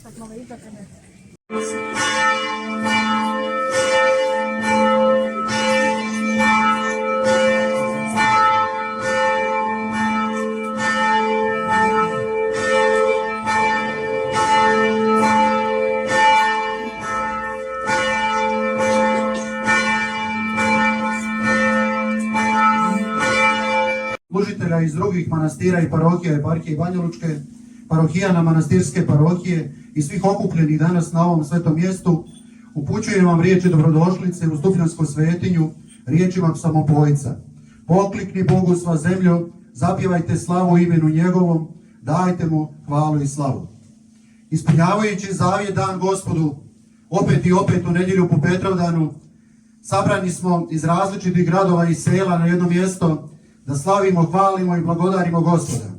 tak malo izabrane. Služitelja iz drugih manastira i parohija eparhije Banjalučke, parohijana manastirske parohije i svih okupljenih danas na ovom svetom mjestu, upućujem vam riječi dobrodošlice u Stupljansku svetinju riječima psalmopojca. Poklikni Bogu sva zemljo, zapjevajte slavu imenu njegovom, dajte mu hvalu i slavu. Ispunjavajući zavjet dan Gospodu, opet i opet u nedjelju po Petrovdanu, sabrani smo iz različitih gradova i sela na jedno mjesto da slavimo, hvalimo i blagodarimo Gospoda.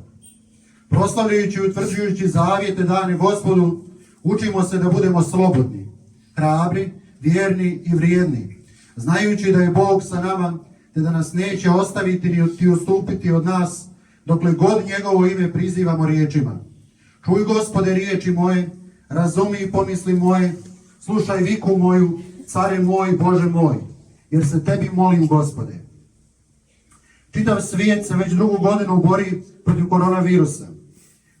Proslavljajući i utvrđujući zavjete dane Gospodu, učimo se da budemo slobodni, hrabri, vjerni i vrijedni, znajući da je Bog sa nama, te da nas neće ostaviti ni ustupiti od nas, dokle god njegovo ime prizivamo riječima. Čuj, Gospode, riječi moje, razumi i pomisli moje, slušaj viku moju, care moj, Bože moj, jer se tebi molim, Gospode. Čitav svijet se već drugu godinu bori protiv koronavirusa,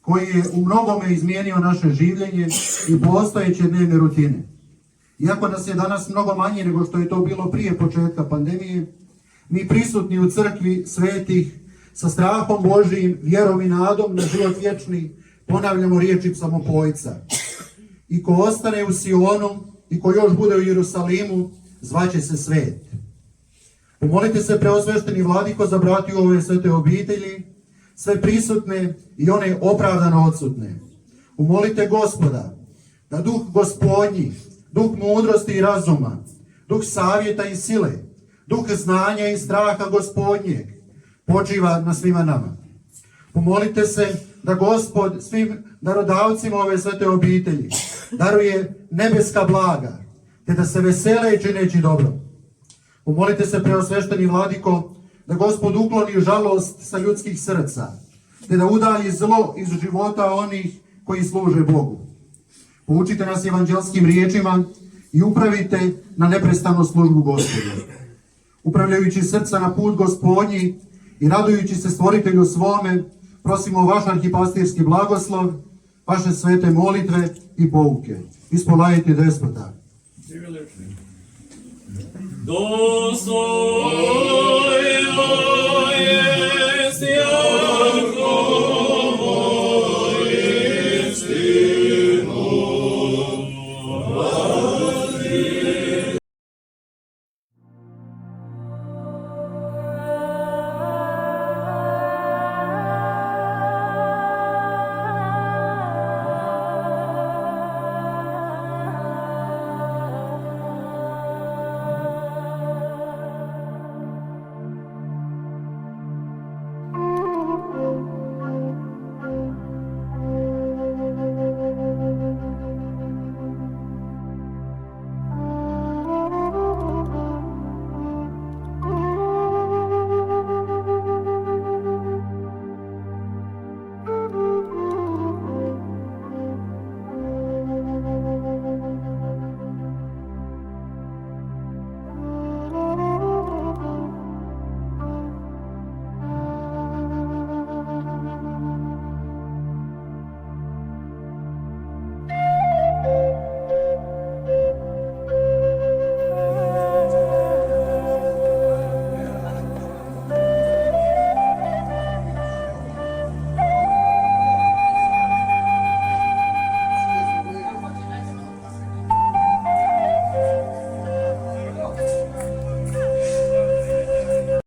koji je u mnogome izmijenio naše življenje i postojeće dnevne rutine. Iako nas je danas mnogo manje nego što je to bilo prije početka pandemije, mi prisutni u crkvi svetih sa strahom Božijim, vjerom i nadom na život vječni ponavljamo riječi psalmopojca. I ko ostane u Sionu i ko još bude u Jerusalimu, zvaće se svet. Pomolite se, preosvešteni vladiko, za bratiju ove svete obitelji, sve prisutne i one opravdano odsutne. Umolite Gospoda da duh Gospodnji, duh mudrosti i razuma, duh savjeta i sile, duh znanja i straha Gospodnjeg počiva na svima nama. Pomolite se da Gospod svim darodavcima ove svete obitelji daruje nebeska blaga, te da se vesele čineći dobro. Pomolite se, preosvešteni vladiko, da Gospod ukloni žalost sa ljudskih srca, te da udalji zlo iz života onih koji služe Bogu. Poučite nas evanđelskim riječima i upravite na neprestanu službu Gospodu. Upravljajući srca na put Gospodnji i radujući se stvoritelju svome, prosimo vaš arhipastirski blagoslov, vaše svete molitve i pouke. Ispolajte despota. Dosto